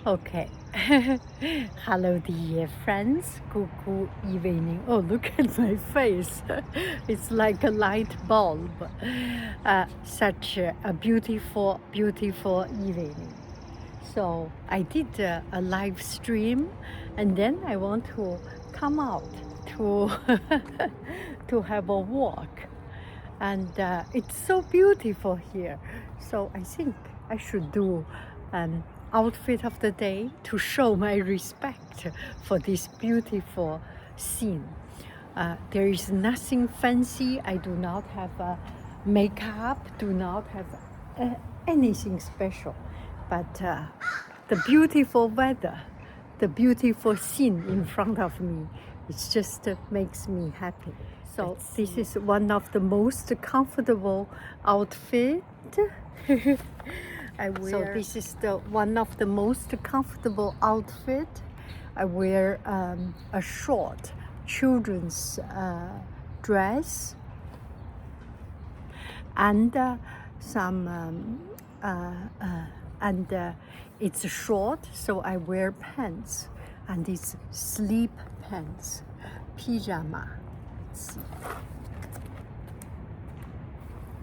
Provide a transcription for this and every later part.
Okay. Hello, dear friends. Good evening. Oh, look at my face. It's like a light bulb. Such a beautiful, beautiful evening. So I did a live stream, and then I want to come out to to have a walk, and it's so beautiful here. So I think I should do an outfit of the day to show my respect for this beautiful scene. There is nothing fancy. I do not have makeup, do not have anything special, but the beautiful weather, the beautiful scene in front of me, it just makes me happy. So this is one of the most comfortable outfit I wear. So this is the one of the most comfortable outfit. I wear a short children's dress and it's short, so I wear pants, and it's sleep pants, pyjama. Let's see.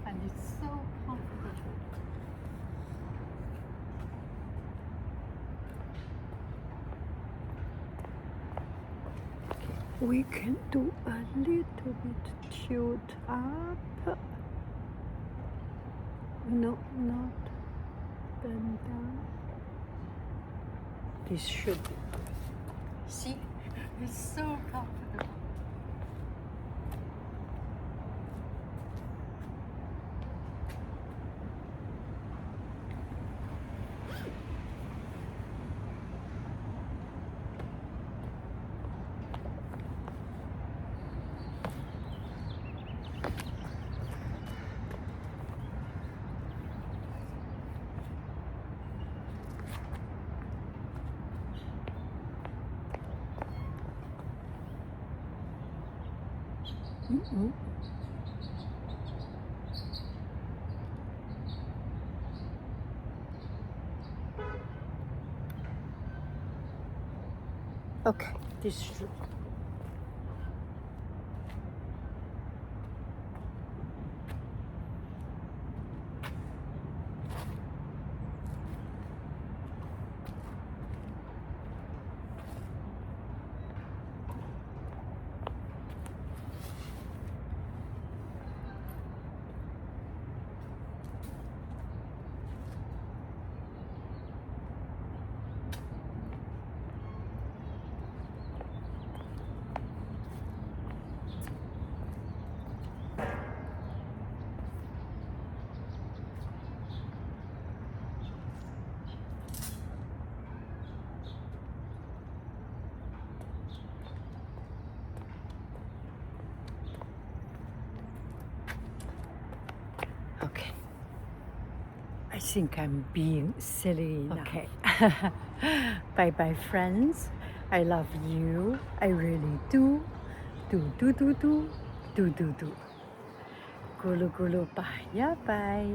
And it's so comfortable. Okay. We can do a little bit tilt up. No, not bend down. This should be good. See, it's so comfortable. Okay, this should. Okay. I think I'm being silly enough. Okay. Bye-bye, friends. I love you. I really do. Do. Gulu gulu bye. Yeah, bye.